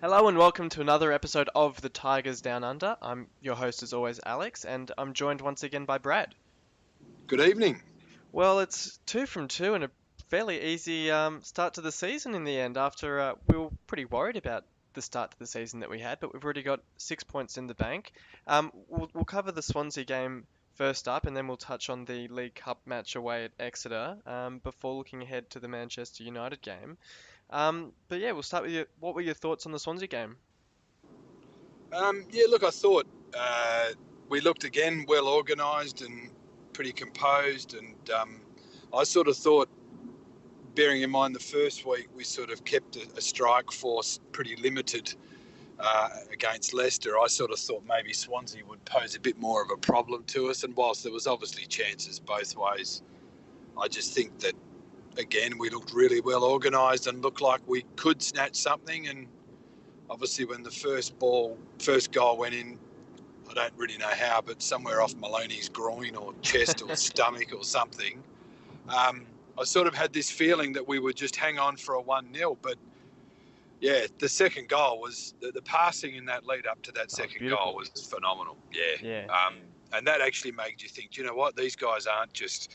Hello and welcome to another episode of The Tigers Down Under. I'm your host as always, Alex, and I'm joined once again by Brad. Good evening. Well, it's 2 from 2 and a fairly easy start to the season in the end after we were pretty worried about the start to the season that we had, but we've already got 6 points in the bank. We'll cover the Swansea game first up, and then we'll touch on the League Cup match away at Exeter before looking ahead to the Manchester United game. But yeah, we'll start with what were your thoughts on the Swansea game? I thought we looked again well organised and pretty composed, and I sort of thought, bearing in mind the first week, we sort of kept a strike force pretty limited against Leicester. I sort of thought maybe Swansea would pose a bit more of a problem to us, and whilst there was obviously chances both ways, I just think that, again, we looked really well organised and looked like we could snatch something. And obviously when the first goal went in, I don't really know how, but somewhere off Maloney's groin or chest or stomach or something, I sort of had this feeling that we would just hang on for a 1-0. But yeah, the second goal was the passing in that lead up to that second goal was phenomenal. Yeah. And that actually made you think, you know what, these guys aren't just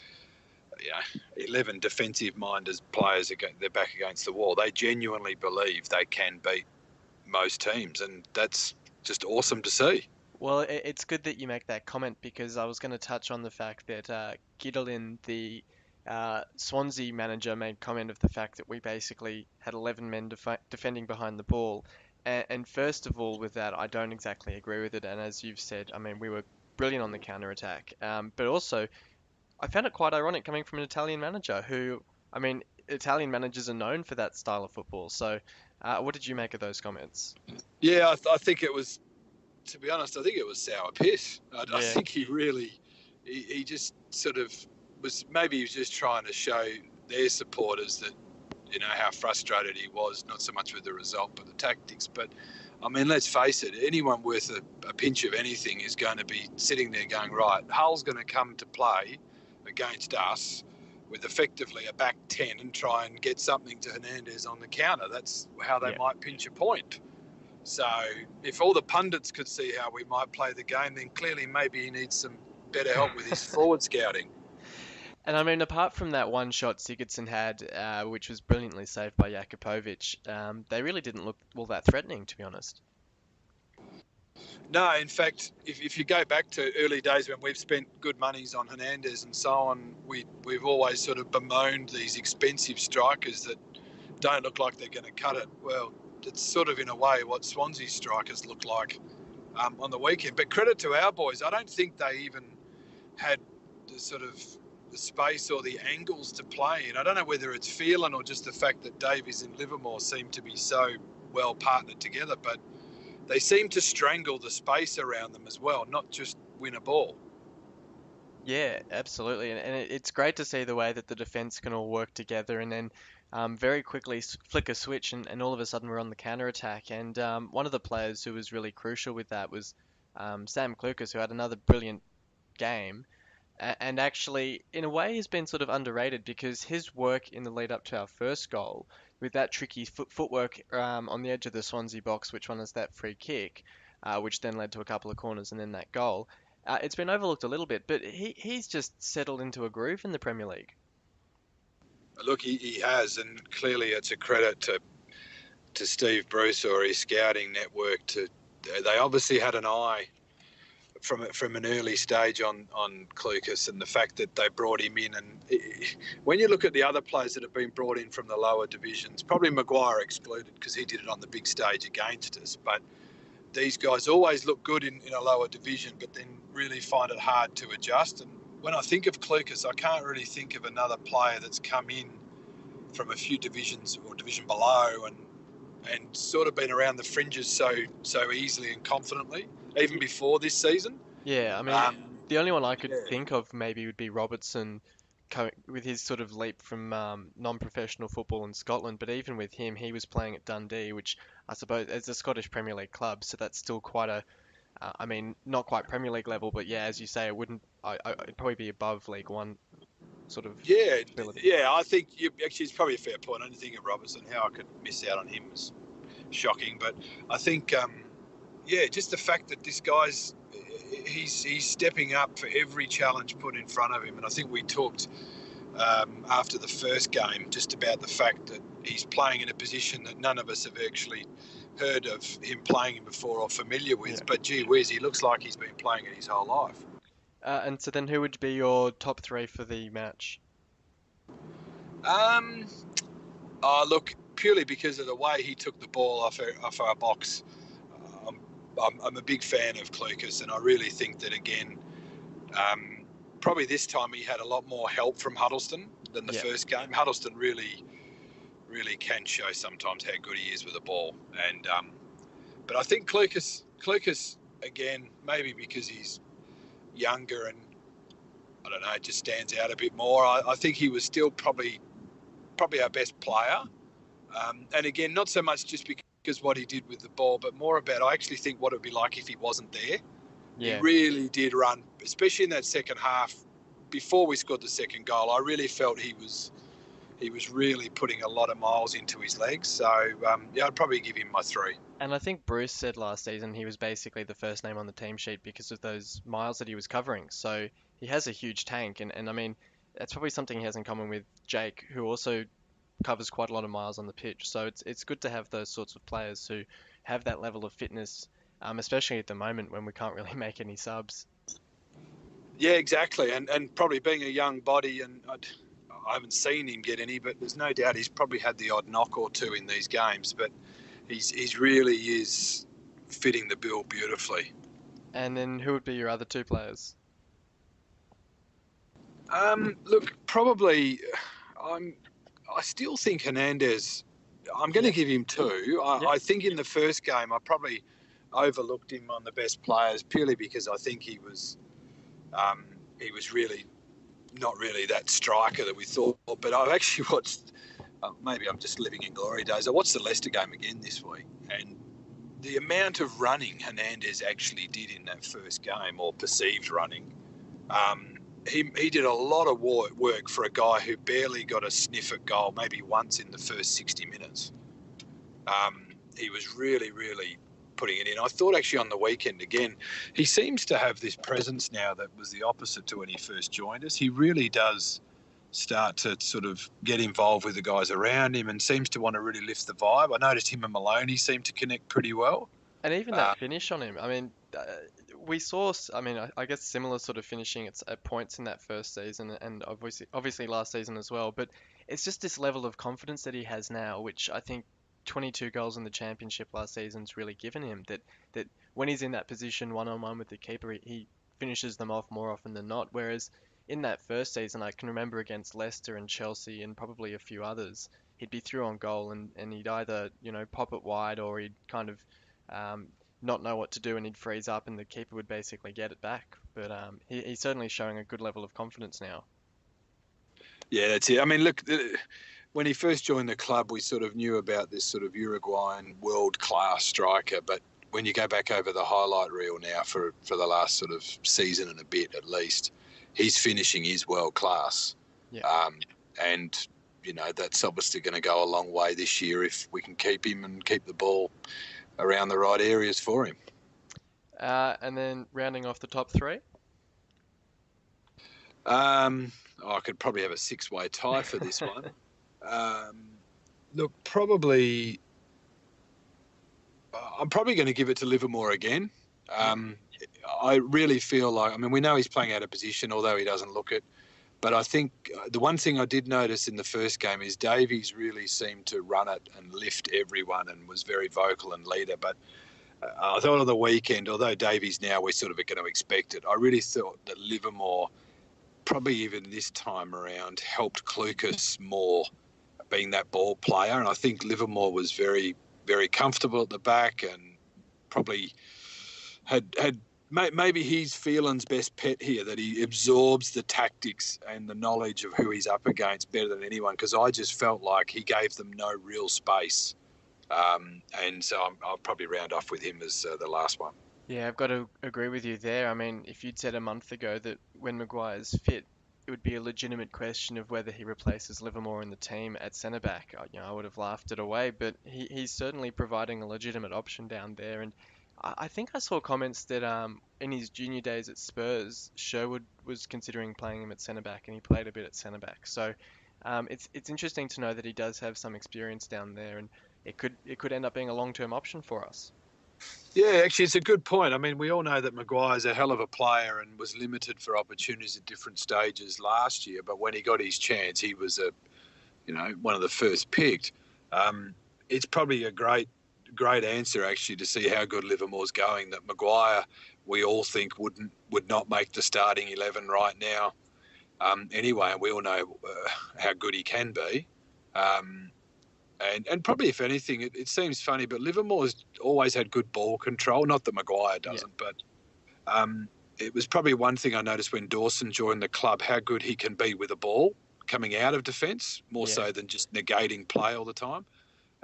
11 defensive-minded players, they're back against the wall. They genuinely believe they can beat most teams, and that's just awesome to see. Well, it's good that you make that comment because I was going to touch on the fact that Giddelin, the Swansea manager, made comment of the fact that we basically had 11 men defending behind the ball. And first of all, with that, I don't exactly agree with it. And as you've said, I mean, we were brilliant on the counter-attack. But also, I found it quite ironic coming from an Italian manager who, I mean, Italian managers are known for that style of football. So what did you make of those comments? Yeah, I think it was, to be honest, I think it was sour piss. I think he just sort of was, maybe he was just trying to show their supporters that, you know, how frustrated he was, not so much with the result, but the tactics. But, I mean, let's face it, anyone worth a pinch of anything is going to be sitting there going, right, Hull's going to come to play against us with effectively a back 10 and try and get something to Hernandez on the counter. That's how they might pinch a point. So if all the pundits could see how we might play the game, then clearly maybe he needs some better help with his forward scouting. And I mean, apart from that one shot Sigurdsson had, which was brilliantly saved by Jakupovic, they really didn't look all that threatening, to be honest. No, in fact, if you go back to early days when we've spent good monies on Hernandez and so on, we've always sort of bemoaned these expensive strikers that don't look like they're going to cut it. Well, it's sort of in a way what Swansea strikers look like on the weekend. But credit to our boys, I don't think they even had the sort of the space or the angles to play in. I don't know whether it's feeling or just the fact that Davies and Livermore seem to be so well partnered together, but they seem to strangle the space around them as well, not just win a ball. Yeah, absolutely. And it's great to see the way that the defence can all work together and then very quickly flick a switch and all of a sudden we're on the counter-attack. And one of the players who was really crucial with that was Sam Clucas, who had another brilliant game. And actually, in a way, has been sort of underrated because his work in the lead up to our first goal, with that tricky footwork on the edge of the Swansea box, which won us that free kick, which then led to a couple of corners and then that goal, it's been overlooked a little bit, but he's just settled into a groove in the Premier League. Look, he has, and clearly it's a credit to Steve Bruce or his scouting network. They obviously had an eye from an early stage on Clucas, and the fact that they brought him in. And when you look at the other players that have been brought in from the lower divisions, probably Maguire excluded because he did it on the big stage against us, but these guys always look good in a lower division, but then really find it hard to adjust. And when I think of Clucas, I can't really think of another player that's come in from a few divisions or division below and sort of been around the fringes so easily and confidently, even before this season. Yeah, I mean, the only one I could think of maybe would be Robertson with his sort of leap from non-professional football in Scotland. But even with him, he was playing at Dundee, which I suppose is a Scottish Premier League club, so that's still quite a, I mean, not quite Premier League level, but yeah, as you say, it'd probably be above League One sort of ability. Yeah, I think actually it's probably a fair point. I didn't think of Robertson. How I could miss out on him was shocking. But I think, yeah, just the fact that this guy's he's stepping up for every challenge put in front of him. And I think we talked after the first game just about the fact that he's playing in a position that none of us have actually heard of him playing in before or familiar with. Yeah. But gee whiz, he looks like he's been playing it his whole life. And so then who would be your top three for the match? Um, Look, purely because of the way he took the ball off our box, I'm a big fan of Clucas, and I really think that again, probably this time he had a lot more help from Huddleston than the Yeah. first game. Huddleston really can show sometimes how good he is with the ball, and but I think Clucas again, maybe because he's younger and I don't know, it just stands out a bit more. I think he was still probably our best player. And again, not so much just because what he did with the ball, but more about I actually think what it would be like if he wasn't there. He Yeah. really did run, especially in that second half. Before we scored the second goal, I really felt he was really putting a lot of miles into his legs. So yeah, I'd probably give him my 3. And I think Bruce said last season he was basically the first name on the team sheet because of those miles that he was covering. So he has a huge tank, and I mean, that's probably something he has in common with Jake, who also covers quite a lot of miles on the pitch. So it's good to have those sorts of players who have that level of fitness, especially at the moment when we can't really make any subs. Yeah, exactly. And probably being a young body, and I haven't seen him get any, but there's no doubt he's probably had the odd knock or two in these games. But he's really is fitting the bill beautifully. And then who would be your other two players? Look, probably I still think Hernandez. I'm going to Yeah, give him 2. yeah, I think in the first game I probably overlooked him on the best players purely because I think he was really not really that striker that we thought. But I've actually watched. Maybe I'm just living in glory days. I watched the Leicester game again this week, and the amount of running Hernandez actually did in that first game, or perceived running, he did a lot of work for a guy who barely got a sniff at goal, maybe once in the first 60 minutes. He was really putting it in. I thought actually on the weekend again, he seems to have this presence now that was the opposite to when he first joined us. He really does start to sort of get involved with the guys around him and seems to want to really lift the vibe. I noticed him and Maloney seemed to connect pretty well. and even Uh, that finish on him. I mean, we saw. I mean, I guess similar sort of finishing at points in that first season, and obviously last season as well. But it's just this level of confidence that he has now, which I think 22 goals in the championship last season's really given him. That when he's in that position one on one with the keeper, he finishes them off more often than not. Whereas in that first season, I can remember against Leicester and Chelsea and probably a few others, he'd be through on goal and he'd either pop it wide or he'd kind of um, not know what to do and he'd freeze up and the keeper would basically get it back. But he's certainly showing a good level of confidence now. yeah, that's it. I mean, look, when he first joined the club, we sort of knew about this sort of Uruguayan world-class striker, but when you go back over the highlight reel now for the last sort of season and a bit at least, his finishing is world-class. Yeah. And, that's obviously going to go a long way this year if we can keep him and keep the ball around the right areas for him. And then rounding off the top three. I could probably have a 6-way tie for this one. Look, probably I'm probably going to give it to Livermore again. Yeah. I really feel like, I mean, we know he's playing out of position, although he doesn't look it. But I think the one thing I did notice in the first game is Davies really seemed to run it and lift everyone and was very vocal and leader. But I thought on the weekend, although Davies now we're sort of going to expect it, I really thought that Livermore, probably even this time around, helped Clucas more being that ball player. And I think Livermore was very, very comfortable at the back and probably had maybe he's Phelan's best pet here, that he absorbs the tactics and the knowledge of who he's up against better than anyone, because I just felt like he gave them no real space. And so I'll probably round off with him as the last one. Yeah, I've got to agree with you there. I mean, if you'd said a month ago that when Maguire's fit, it would be a legitimate question of whether he replaces Livermore in the team at centre back. I would have laughed it away, but he's certainly providing a legitimate option down there. And I think I saw comments that in his junior days at Spurs, Sherwood was considering playing him at centre back, and he played a bit at centre back. So it's interesting to know that he does have some experience down there, and it could end up being a long-term option for us. Yeah, actually, it's a good point. I mean, we all know that Maguire's a hell of a player and was limited for opportunities at different stages last year. But when he got his chance, he was one of the first picked. It's probably a great answer actually to see how good Livermore's going. That Maguire, we all think would not make the starting 11 right now. Anyway, and we all know how good he can be. Um, and probably, if anything, it seems funny, but Livermore's always had good ball control. Not that Maguire Yeah, doesn't, but it was probably one thing I noticed when Dawson joined the club, how good he can be with a ball coming out of defence, more yeah, so than just negating play all the time.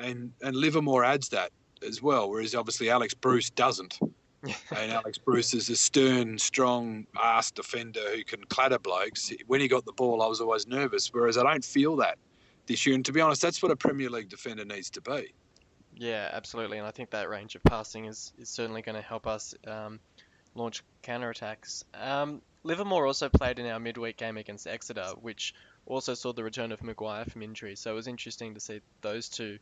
And Livermore adds that as well, whereas obviously Alex Bruce doesn't. And Alex Bruce is a stern, strong ass defender who can clatter blokes. When he got the ball, I was always nervous, whereas I don't feel that this year. And to be honest, that's what a Premier League defender needs to be. yeah, absolutely. And I think that range of passing is certainly going to help us launch counterattacks. Livermore also played in our midweek game against Exeter, which also saw the return of Maguire from injury. So it was interesting to see those two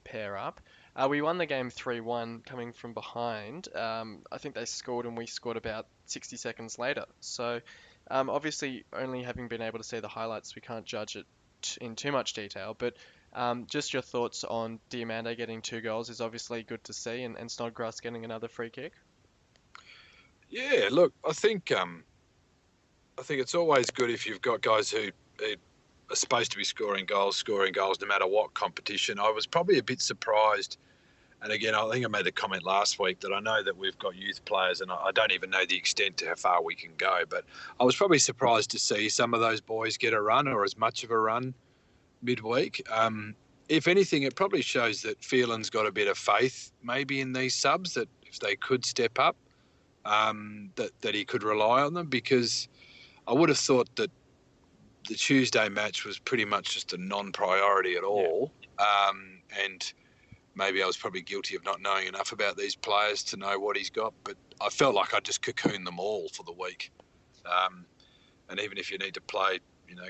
pair up. We won the game 3-1 coming from behind. I think they scored and we scored about 60 seconds later. So obviously, only having been able to see the highlights, we can't judge it in too much detail. But just your thoughts on Diamande getting 2 goals is obviously good to see, and Snodgrass getting another free kick. Yeah, look, I think it's always good if you've got guys who are supposed to be scoring goals no matter what competition. I was probably a bit surprised. And again, I think I made the comment last week that I know that we've got youth players, and I don't even know the extent to how far we can go. But I was probably surprised to see some of those boys get a run or as much of a run midweek. If anything, it probably shows that Phelan's got a bit of faith maybe in these subs, that if they could step up, that he could rely on them, because I would have thought that the Tuesday match was pretty much just a non-priority at Yeah. all. And maybe I was probably guilty of not knowing enough about these players to know what he's got, but I felt like I just cocooned them all for the week. Um, and even if you need to play,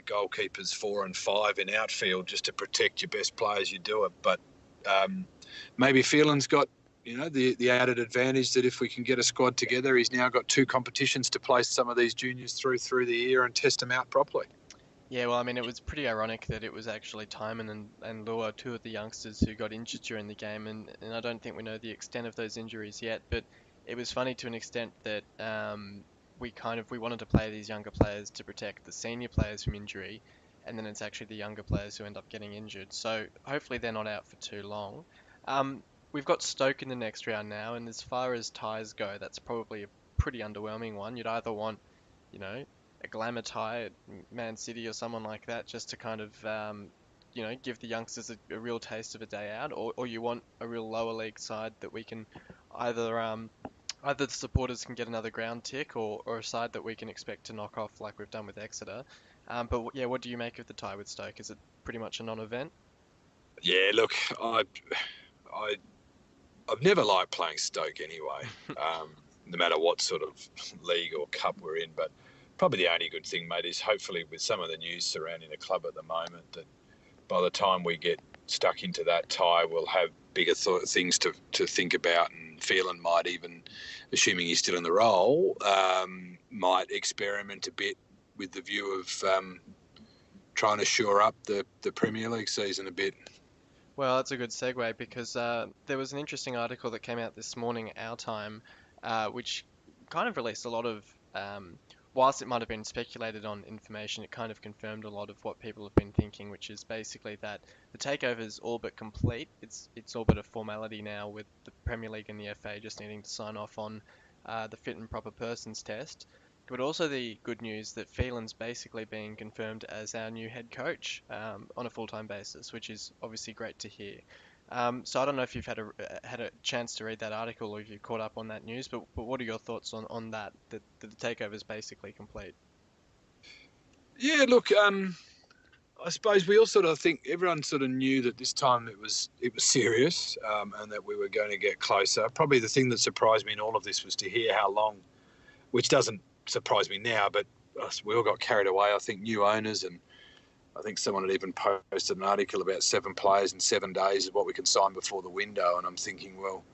goalkeepers 4 and 5 in outfield just to protect your best players, you do it. But maybe Phelan's got, the added advantage that if we can get a squad together, he's now got 2 competitions to place some of these juniors through the year and test them out properly. Yeah, well, I mean, it was pretty ironic that it was actually Timon and Lua, two of the youngsters who got injured during the game, and I don't think we know the extent of those injuries yet, but it was funny to an extent that we wanted to play these younger players to protect the senior players from injury, and then it's actually the younger players who end up getting injured. So hopefully they're not out for too long. We've got Stoke in the next round now, and as far as ties go, that's probably a pretty underwhelming one. You'd either want, you know, a glamour tie at Man City or someone like that, just to kind of give the youngsters a real taste of a day out, or you want a real lower league side that we can either the supporters can get another ground tick, or a side that we can expect to knock off like we've done with Exeter. But yeah, what do you make of the tie with Stoke? Is it pretty much a non-event? Yeah, look, I I've never liked playing Stoke anyway, no matter what sort of league or cup we're in. But probably the only good thing, mate, is hopefully with some of the news surrounding the club at the moment, that by the time we get stuck into that tie, we'll have bigger things to think about. And Phelan might even, assuming he's still in the role, might experiment a bit with the view of trying to shore up the Premier League season a bit. Well, that's a good segue because there was an interesting article that came out this morning, our time, which kind of released a lot of, whilst it might have been speculated on information, it kind of confirmed a lot of what people have been thinking, which is basically that the takeover is all but complete. It's all but a formality now, with the Premier League and the FA just needing to sign off on the fit and proper persons test. But also the good news that Phelan's basically being confirmed as our new head coach on a full-time basis, which is obviously great to hear. So I don't know if you've had a chance to read that article or if you caught up on that news, but what are your thoughts on that, that the takeover is basically complete? Yeah, look, I suppose we all sort of think everyone sort of knew that this time it was serious, and that we were going to get closer. Probably the thing that surprised me in all of this was to hear how long, which doesn't surprise me now, but us, we all got carried away. I think new owners, and I think someone had even posted an article about 7 players in 7 days is what we can sign before the window. And I'm thinking, well,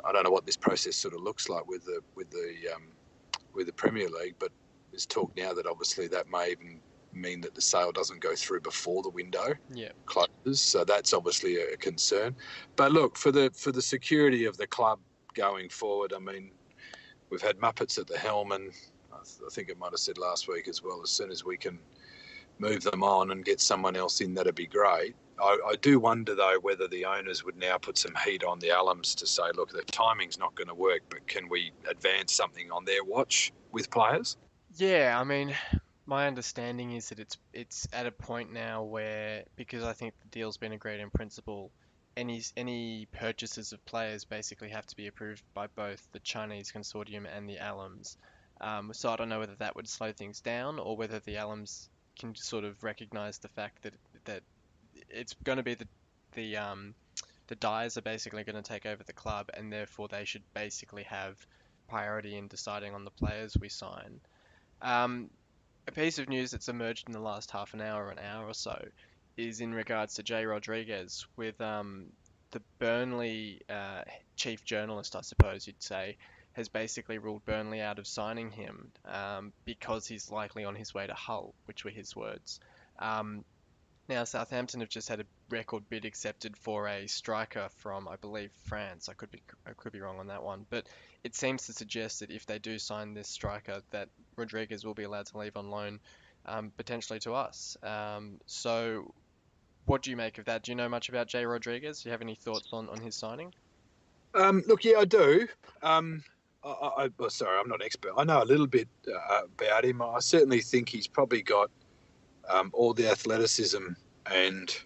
I don't know what this process sort of looks like with the Premier League, but there's talk now that obviously that may even mean that the sale doesn't go through before the window Yeah. closes. So that's obviously a concern. But look, for the security of the club going forward, I mean, we've had Muppets at the helm, and I think it might have said last week as well. As soon as we can move them on and get someone else in, that'd be great. I do wonder though whether the owners would now put some heat on the alums to say, look, the timing's not going to work, but can we advance something on their watch with players? Yeah, I mean, my understanding is that it's at a point now where, because I think the deal's been agreed in principle, any purchases of players basically have to be approved by both the Chinese consortium and the alums. So I don't know whether that would slow things down or whether the alums can sort of recognize the fact that it's going to be the Dyers are basically going to take over the club, and therefore they should basically have priority in deciding on the players we sign. Um, a piece of news that's emerged in the last half an hour or so, is in regards to Jay Rodriguez with the Burnley chief journalist, I suppose you'd say, has basically ruled Burnley out of signing him because he's likely on his way to Hull, which were his words. Um, Now, Southampton have just had a record bid accepted for a striker from, I believe, France. I could be wrong on that one, but it seems to suggest that if they do sign this striker, that Rodriguez will be allowed to leave on loan, potentially to us. So, what do you make of that? Do you know much about Jay Rodriguez? Do you have any thoughts on his signing? Look, yeah, I do. Sorry, I'm not an expert. I know a little bit about him. I certainly think he's probably got all the athleticism and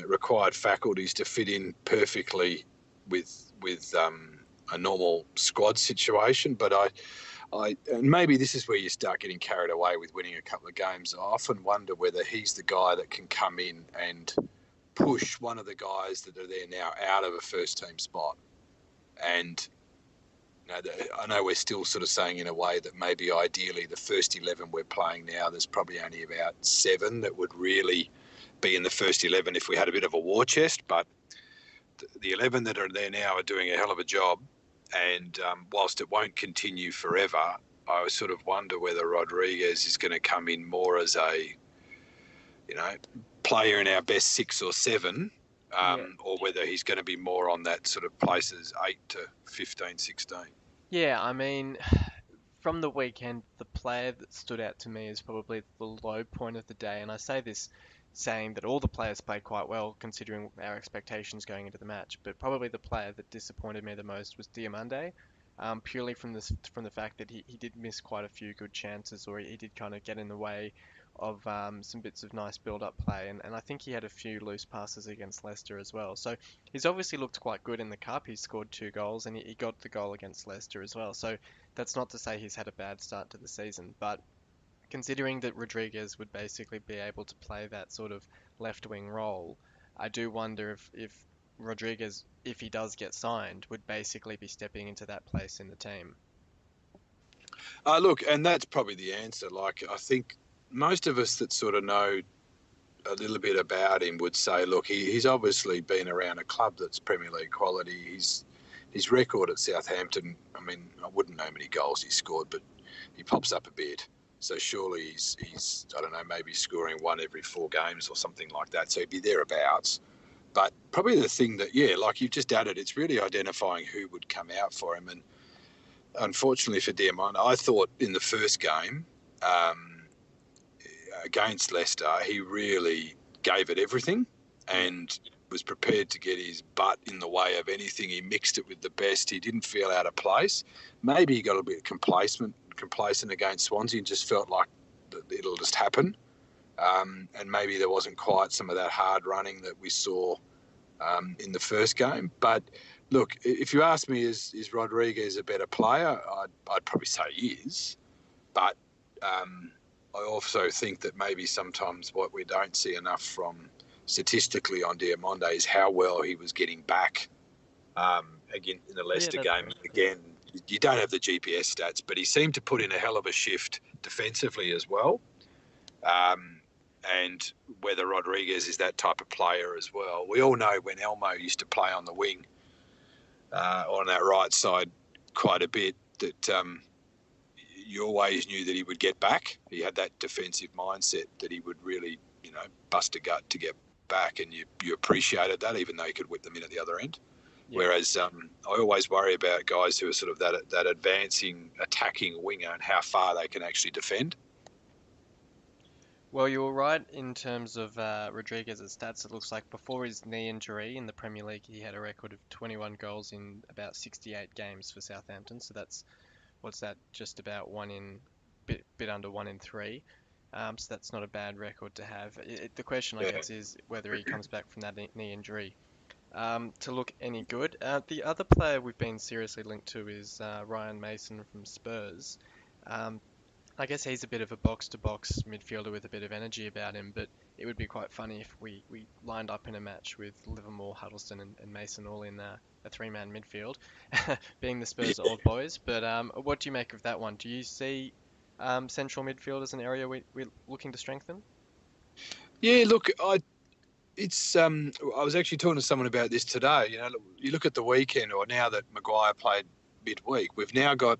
required faculties to fit in perfectly with a normal squad situation. But and maybe this is where you start getting carried away with winning a couple of games. I often wonder whether he's the guy that can come in and push one of the guys that are there now out of a first team spot. And I know we're still sort of saying in a way that maybe ideally the first 11 we're playing now, there's probably only about 7 that would really be in the first 11 if we had a bit of a war chest. But the 11 that are there now are doing a hell of a job. And whilst it won't continue forever, I sort of wonder whether Rodriguez is going to come in more as a, player in our best 6 or 7, Yeah. or whether he's going to be more on that sort of places 8 to 15, 16. Yeah, I mean, from the weekend, the player that stood out to me is probably the low point of the day, and I say this saying that all the players played quite well considering our expectations going into the match, but probably the player that disappointed me the most was Diamande, purely from the fact that he did miss quite a few good chances, or he did kind of get in the way of some bits of nice build-up play, and I think he had a few loose passes against Leicester as well. So he's obviously looked quite good in the cup. He scored 2 goals, and he got the goal against Leicester as well. So that's not to say he's had a bad start to the season, but considering that Rodriguez would basically be able to play that sort of left wing role, I do wonder if Rodriguez, if he does get signed, would basically be stepping into that place in the team. Look, and that's probably the answer. Like, I think most of us that sort of know a little bit about him would say, look, he's obviously been around a club that's Premier League quality. His record at Southampton, I mean, I wouldn't know how many goals he scored, but he pops up a bit. So surely he's I don't know, maybe scoring 1 every 4 games or something like that. So he'd be thereabouts. But probably the thing that, yeah, like you've just added, it's really identifying who would come out for him. And unfortunately for Diamond, I thought in the first game against Leicester, he really gave it everything Yeah, and was prepared to get his butt in the way of anything. He mixed it with the best. He didn't feel out of place. Maybe he got a bit complacent against Swansea and just felt like it'll just happen. And maybe there wasn't quite some of that hard running that we saw in the first game. But look, if you ask me, is Rodriguez a better player? I'd probably say he is. But I also think that maybe sometimes what we don't see enough from statistically on Diamonde is how well he was getting back. Again, in the Yeah, Leicester that game, again, you don't have the GPS stats, but he seemed to put in a hell of a shift defensively as well. And whether Rodriguez is that type of player as well. We all know when Elmo used to play on the wing, on that right side quite a bit, that you always knew that he would get back. He had that defensive mindset that he would really, bust a gut to get back, and you appreciated that, even though he could whip them in at the other end. yeah. Whereas I always worry about guys who are sort of that advancing, attacking winger and how far they can actually defend. Well, you were right in terms of Rodriguez's stats. It looks like before his knee injury in the Premier League, he had a record of 21 goals in about 68 games for Southampton. So what's that? Just about bit under 1 in 3. So that's not a bad record to have. The question, I Yeah. guess, is whether he comes back from that knee injury to look any good. The other player we've been seriously linked to is Ryan Mason from Spurs. Um, I guess he's a bit of a box-to-box midfielder with a bit of energy about him, but it would be quite funny if we lined up in a match with Livermore, Huddleston, and Mason all in a three-man midfield, being the Spurs old boys. But what do you make of that one? Do you see central midfield as an area we're looking to strengthen? Yeah, look, it's I was actually talking to someone about this today. You look at the weekend, or now that Maguire played midweek, we've now got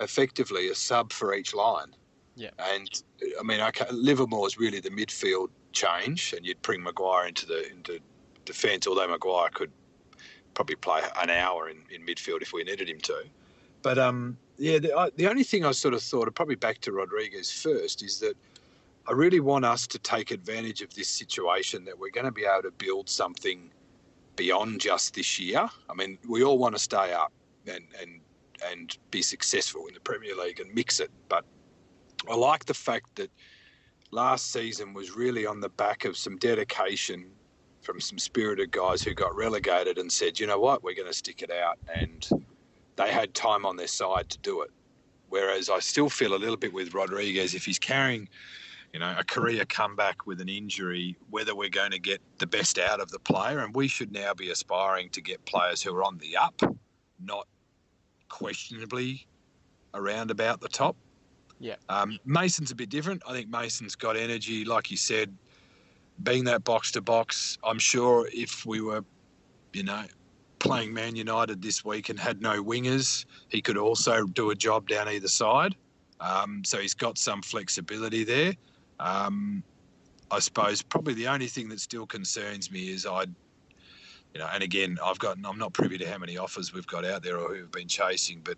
effectively a sub for each line. Yeah, And I mean, Livermore is really the midfield change, and you'd bring Maguire into defence, although Maguire could probably play an hour in midfield if we needed him to. But yeah, the only thing I sort of thought, probably back to Rodriguez first, is that I really want us to take advantage of this situation, that we're going to be able to build something beyond just this year. I mean, we all want to stay up and be successful in the Premier League and mix it, but I like the fact that last season was really on the back of some dedication from some spirited guys who got relegated and said, you know what, we're going to stick it out, and they had time on their side to do it. Whereas I still feel a little bit with Rodriguez, if he's carrying, a career comeback with an injury, whether we're going to get the best out of the player, and we should now be aspiring to get players who are on the up, not questionably around about the top. yeah. Mason's a bit different. I think Mason's got energy, like you said, being that box to box. I'm sure if we were, playing Man United this week and had no wingers, he could also do a job down either side. So he's got some flexibility there. I suppose probably the only thing that still concerns me is and again, I'm not privy to how many offers we've got out there or who have been chasing, but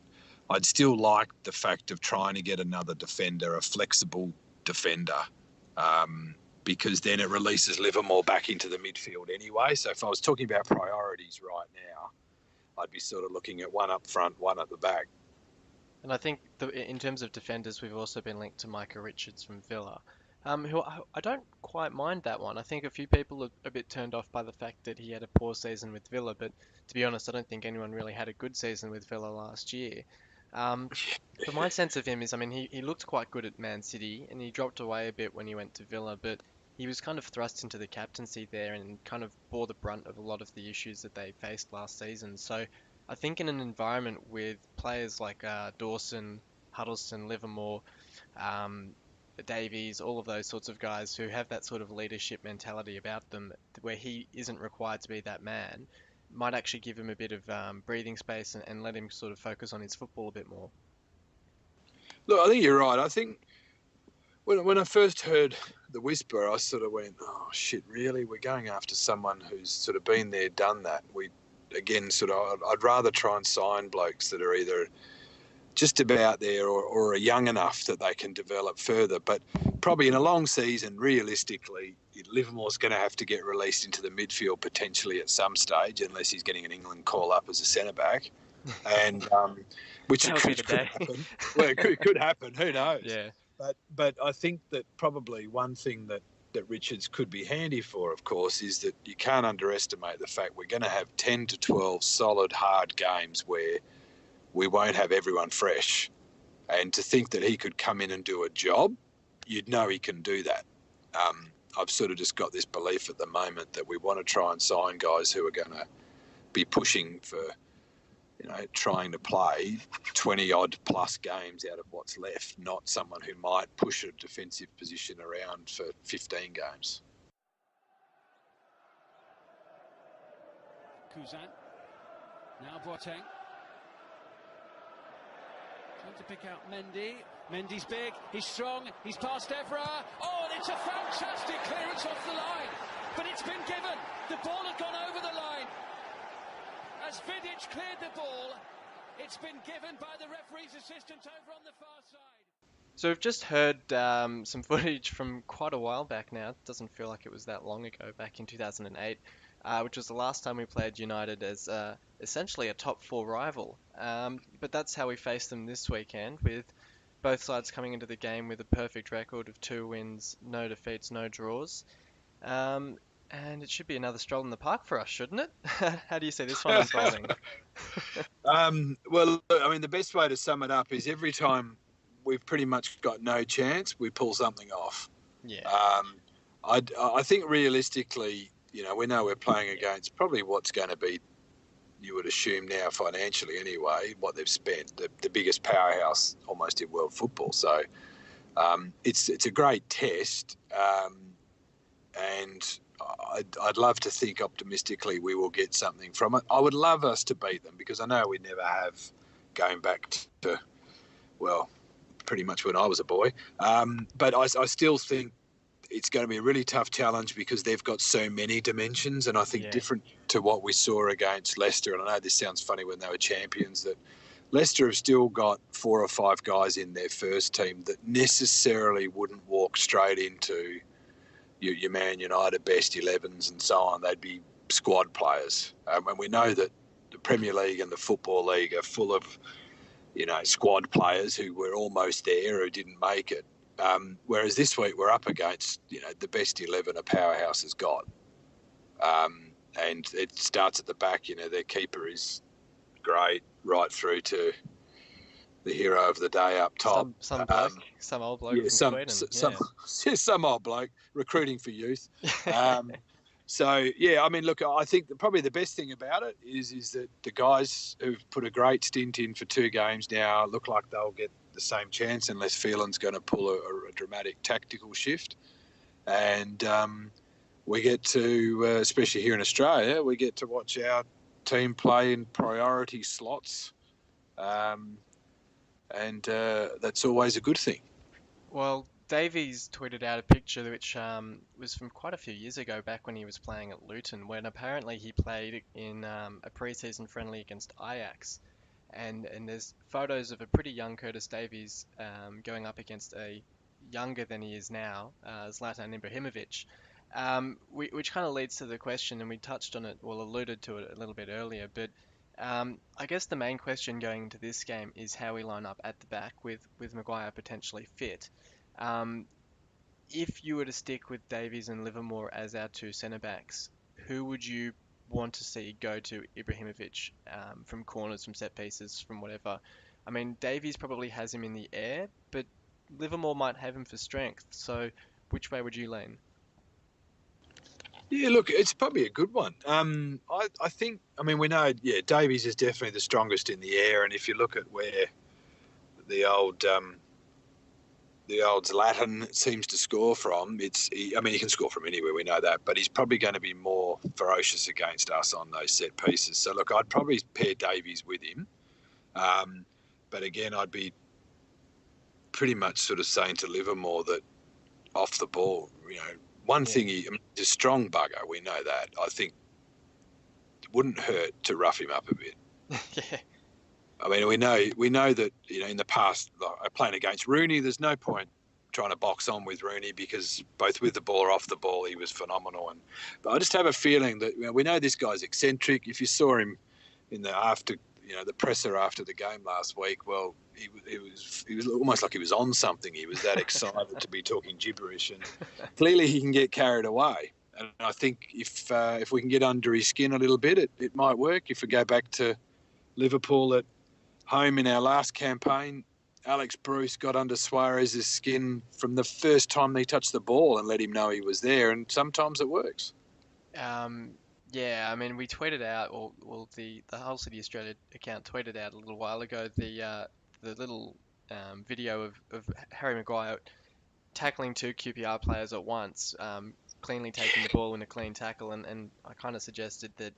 I'd still like the fact of trying to get another defender, a flexible defender, because then it releases Livermore back into the midfield anyway. So if I was talking about priorities right now, I'd be sort of looking at one up front, one at the back. And I think in terms of defenders, we've also been linked to Micah Richards from Villa, who I don't quite mind that one. I think a few people are a bit turned off by the fact that he had a poor season with Villa, but to be honest, I don't think anyone really had a good season with Villa last year. Um, but my sense of him is, I mean, he looked quite good at Man City, and he dropped away a bit when he went to Villa, but he was kind of thrust into the captaincy there and kind of bore the brunt of a lot of the issues that they faced last season. So I think in an environment with players like Dawson, Huddleston, Livermore, um, Davies, all of those sorts of guys who have that sort of leadership mentality about them, where he isn't required to be that man, might actually give him a bit of breathing space and let him sort of focus on his football a bit more. Look, I think you're right. I think when I first heard the whisper, I sort of went, oh, shit, really? We're going after someone who's sort of been there, done that. I'd rather try and sign blokes that are either just about there or are young enough that they can develop further. But probably in a long season, realistically, Livermore's going to have to get released into the midfield potentially at some stage, unless he's getting an England call up as a centre back, and which That it would be could, the could day. happen. Well, it could happen. Who knows? Yeah, But I think that probably one thing that Richards could be handy for, of course, is that you can't underestimate the fact we're going to have 10 to 12 solid, hard games where we won't have everyone fresh. And to think that he could come in and do a job, you'd know he can do that. I've sort of just got this belief at the moment that we want to try and sign guys who are going to be pushing for, trying to play 20-odd plus games out of what's left, not someone who might push a defensive position around for 15 games. Kuzan. Now Boateng. Trying to pick out Mendy. Mendy's big, he's strong, he's past Evra. Oh, and it's a fantastic clearance off the line. But it's been given. The ball had gone over the line. As Vidic cleared the ball, it's been given by the referee's assistant over on the far side. So we've just heard some footage from quite a while back now. It doesn't feel like it was that long ago, back in 2008, which was the last time we played United as essentially a top four rival. But that's how we faced them this weekend, with both sides coming into the game with a perfect record of 2 wins, no defeats, no draws. And it should be another stroll in the park for us, shouldn't it? How do you see this one unfolding? Well, I mean, the best way to sum it up is every time we've pretty much got no chance, we pull something off. Yeah. I think realistically, we know we're playing against probably what's going to be, you would assume now financially anyway, what they've spent, the biggest powerhouse almost in world football. So it's a great test, and I'd love to think optimistically we will get something from it. I would love us to beat them because I know we never have, going back to, well, pretty much when I was a boy. But I still think it's going to be a really tough challenge because they've got so many dimensions, and I think different to what we saw against Leicester. And I know this sounds funny when they were champions, that Leicester have still got 4 or 5 guys in their first team that necessarily wouldn't walk straight into your Man United best 11s and so on. They'd be squad players. And we know that the Premier League and the Football League are full of, squad players who were almost there who didn't make it. Whereas this week we're up against, the best 11 a powerhouse has got. And it starts at the back. Their keeper is great right through to the hero of the day up top. Some bloke, some old bloke from Sweden. Some old bloke recruiting for youth. So, yeah, I mean, look, I think probably the best thing about it is that the guys who've put a great stint in for 2 games now look like they'll get the same chance unless Phelan's going to pull a dramatic tactical shift. And we get to, especially here in Australia, we get to watch our team play in priority slots. And that's always a good thing. Well, Davies tweeted out a picture which was from quite a few years ago, back when he was playing at Luton, when apparently he played in a pre-season friendly against Ajax. And there's photos of a pretty young Curtis Davies going up against a younger than he is now, Zlatan Ibrahimovic, which kind of leads to the question, and we touched on it, well, alluded to it a little bit earlier, but I guess the main question going into this game is how we line up at the back with Maguire potentially fit. If you were to stick with Davies and Livermore as our 2 centre-backs, who would you want to see go to Ibrahimovic from corners, from set pieces, from whatever? I mean, Davies probably has him in the air, but Livermore might have him for strength. So which way would you lean? Yeah, look, it's probably a good one. I think, we know, Davies is definitely the strongest in the air, and if you look at where the old Zlatan seems to score from, he can score from anywhere, we know that, but he's probably going to be more ferocious against us on those set pieces. So, look, I'd probably pair Davies with him. But again, I'd be pretty much sort of saying to Livermore that off the ball, one thing, he's a strong bugger, we know that. I think it wouldn't hurt to rough him up a bit. Yeah. We know that, in the past, like, playing against Rooney, there's no point trying to box on with Rooney because both with the ball or off the ball, he was phenomenal. But I just have a feeling that, we know this guy's eccentric. If you saw him in the presser after the game last week, well, he was almost like he was on something. He was that excited to be talking gibberish, and clearly he can get carried away. And I think if we can get under his skin a little bit, it might work. If we go back to Liverpool at home in our last campaign, Alex Bruce got under Suarez's skin from the first time he touched the ball and let him know he was there, and sometimes it works. Um, yeah, I mean, we tweeted out, or the Hull City Australia account tweeted out a little while ago the little video of Harry Maguire tackling two QPR players at once, cleanly taking the ball in a clean tackle, and I kind of suggested that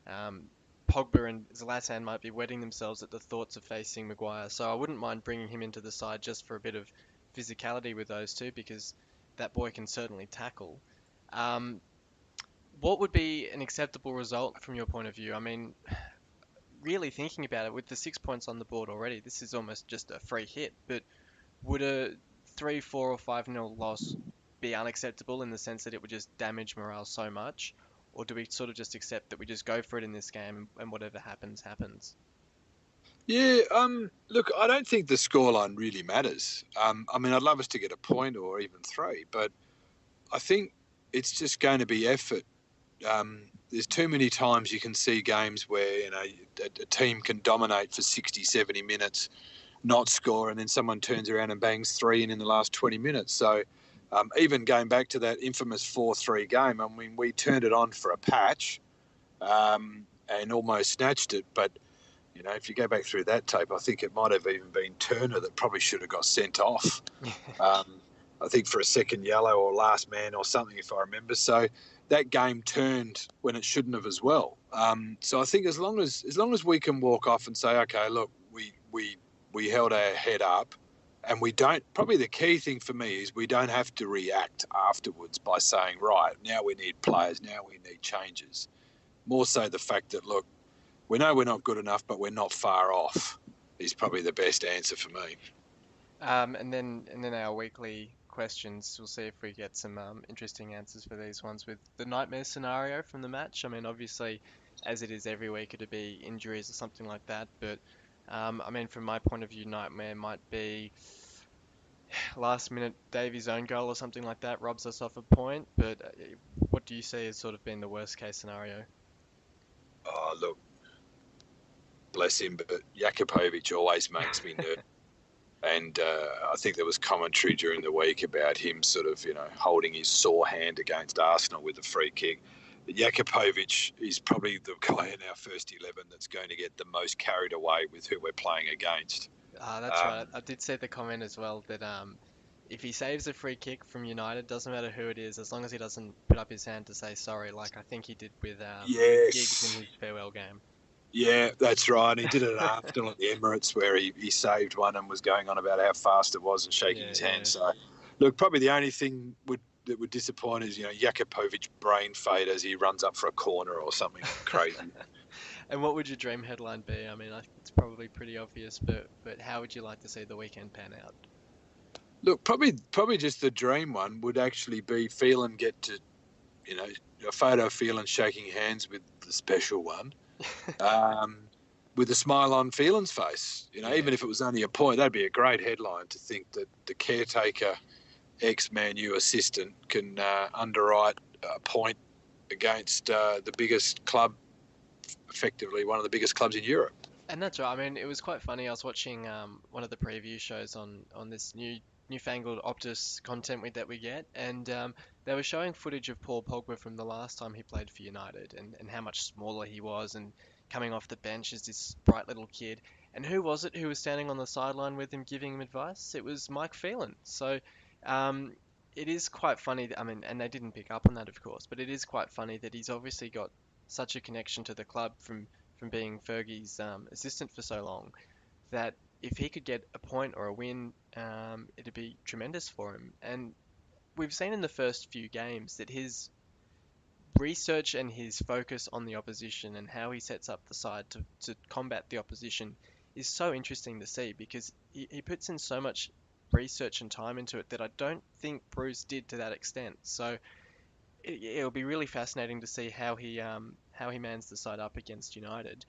um, Pogba and Zlatan might be wetting themselves at the thoughts of facing Maguire. So I wouldn't mind bringing him into the side just for a bit of physicality with those two, because that boy can certainly tackle. Um, what would be an acceptable result from your point of view? I mean, really thinking about it, with the 6 points on the board already, this is almost just a free hit. But would a 3, 4, or 5-0 loss be unacceptable in the sense that it would just damage morale so much? Or do we sort of just accept that we just go for it in this game and whatever happens, happens? Yeah, look, I don't think the scoreline really matters. I mean, I'd love us to get a point or even three, but I think it's just going to be effort. There's too many times you can see games where, a team can dominate for 60, 70 minutes, not score, and then someone turns around and bangs three in the last 20 minutes. So even going back to that infamous 4-3 game, I mean, we turned it on for a patch and almost snatched it. But, if you go back through that tape, I think it might have even been Turner that probably should have got sent off. I think for a second yellow or last man or something, if I remember. So that game turned when it shouldn't have as well. So I think as long as we can walk off and say, okay, look, we held our head up, and we don't. Probably the key thing for me is we don't have to react afterwards by saying, right, now we need players, now we need changes. More so the fact that, look, we know we're not good enough, but we're not far off is probably the best answer for me. And then our weekly questions. We'll see if we get some interesting answers for these ones with the nightmare scenario from the match. I mean, obviously, as it is every week, it'd be injuries or something like that. But I mean, from my point of view, nightmare might be last minute Davies own goal or something like that robs us off a point. But what do you see as sort of being the worst case scenario? Oh, look, bless him, but Jakupovic always makes me nervous. And I think there was commentary during the week about him sort of, holding his sore hand against Arsenal with a free kick. Jakupovic is probably the guy in our first 11 that's going to get the most carried away with who we're playing against. That's right. I did see the comment as well that if he saves a free kick from United, doesn't matter who it is, as long as he doesn't put up his hand to say sorry, like I think he did with Giggs in Yes. his farewell game. Yeah, that's right. He did it at Arsenal at the Emirates where he saved one and was going on about how fast it was and shaking Yeah, his hand. yeah. So, look, probably the only thing that would disappoint is, Jakupovic brain fade as he runs up for a corner or something crazy. And what would your dream headline be? I mean, it's probably pretty obvious, but how would you like to see the weekend pan out? Look, probably just the dream one would actually be Phelan get to, a photo of Phelan shaking hands with the special one, with a smile on Phelan's face. Yeah. Even if it was only a point, that'd be a great headline to think that the caretaker, ex-Man U assistant can underwrite a point against the biggest club, effectively one of the biggest clubs in Europe. And that's right. I mean, it was quite funny. I was watching one of the preview shows on this newfangled Optus content that we get, and they were showing footage of Paul Pogba from the last time he played for United, and how much smaller he was, and coming off the bench as this bright little kid. And who was it who was standing on the sideline with him, giving him advice? It was Mike Phelan. So um, it is quite funny. I mean, and they didn't pick up on that, of course, but it is quite funny that he's obviously got such a connection to the club from being Fergie's assistant for so long, that if he could get a point or a win, it'd be tremendous for him. And we've seen in the first few games that his research and his focus on the opposition and how he sets up the side to combat the opposition is so interesting to see, because he puts in so much research and time into it that I don't think Bruce did to that extent. So it'll be really fascinating to see how he mans the side up against United.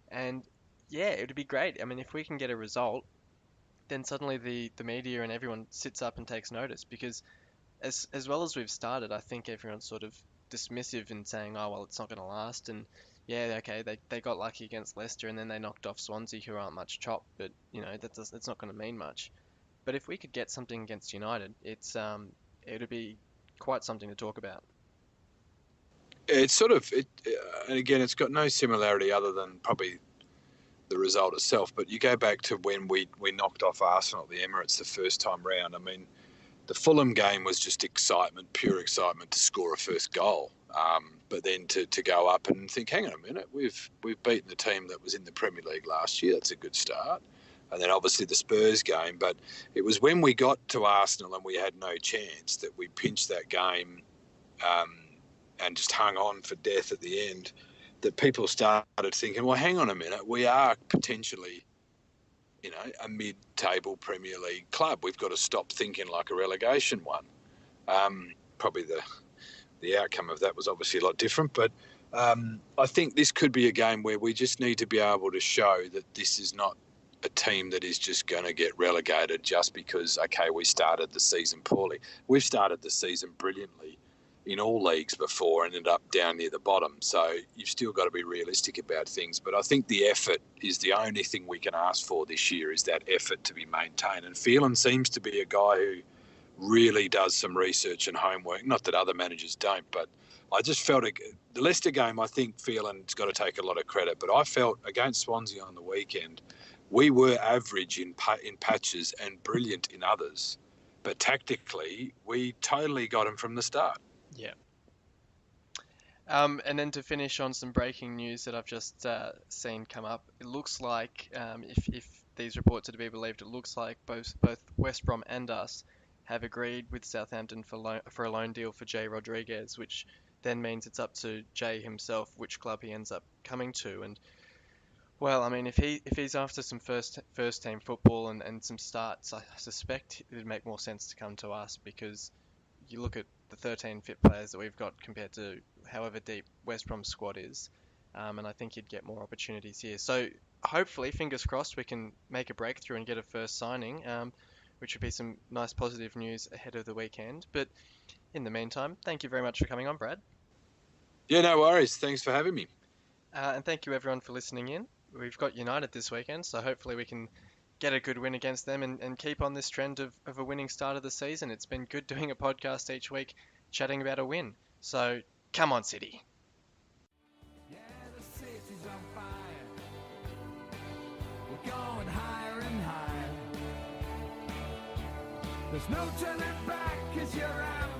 And yeah, it would be great. I mean, if we can get a result, then suddenly the media and everyone sits up and takes notice, because as well as we've started, I think everyone's sort of dismissive and saying, oh well, it's not going to last, and yeah, okay, they got lucky against Leicester and then they knocked off Swansea, who aren't much chop, but it's not going to mean much. But if we could get something against United, it'd be quite something to talk about. It's sort of and again, it's got no similarity other than probably the result itself. But you go back to when we knocked off Arsenal at the Emirates the first time round. I mean, the Fulham game was just excitement, pure excitement to score a first goal. But then to go up and think, hang on a minute, we've beaten the team that was in the Premier League last year. That's a good start. And then obviously the Spurs game. But it was when we got to Arsenal and we had no chance that we pinched that game and just hung on for death at the end, that people started thinking, well, hang on a minute, we are potentially, a mid-table Premier League club. We've got to stop thinking like a relegation one. Probably the outcome of that was obviously a lot different, but I think this could be a game where we just need to be able to show that this is not a team that is just going to get relegated just because, okay, we started the season poorly. We've started the season brilliantly in all leagues before and ended up down near the bottom. So you've still got to be realistic about things. But I think the effort is the only thing we can ask for this year, is that effort to be maintained. And Phelan seems to be a guy who really does some research and homework. Not that other managers don't, but I just felt the Leicester game, I think Phelan's got to take a lot of credit. But I felt against Swansea on the weekend, we were average in patches and brilliant in others. But tactically, we totally got him from the start. Yeah. And then to finish on some breaking news that I've just seen come up, it looks like, if these reports are to be believed, it looks like both West Brom and us have agreed with Southampton for a loan deal for Jay Rodriguez, which then means it's up to Jay himself which club he ends up coming to. And well, I mean, if he's after some first team football and some starts, I suspect it would make more sense to come to us, because you look at the 13 fit players that we've got compared to however deep West Brom's squad is, and I think you'd get more opportunities here. So hopefully, fingers crossed, we can make a breakthrough and get a first signing, which would be some nice positive news ahead of the weekend. But in the meantime, thank you very much for coming on, Brad. Yeah, no worries. Thanks for having me. And thank you everyone for listening in. We've got United this weekend, so hopefully we can get a good win against them and keep on this trend of a winning start of the season. It's been good doing a podcast each week chatting about a win. So come on, City. Yeah, the city's on fire. We're going higher and higher. There's no turning back 'cause you're out.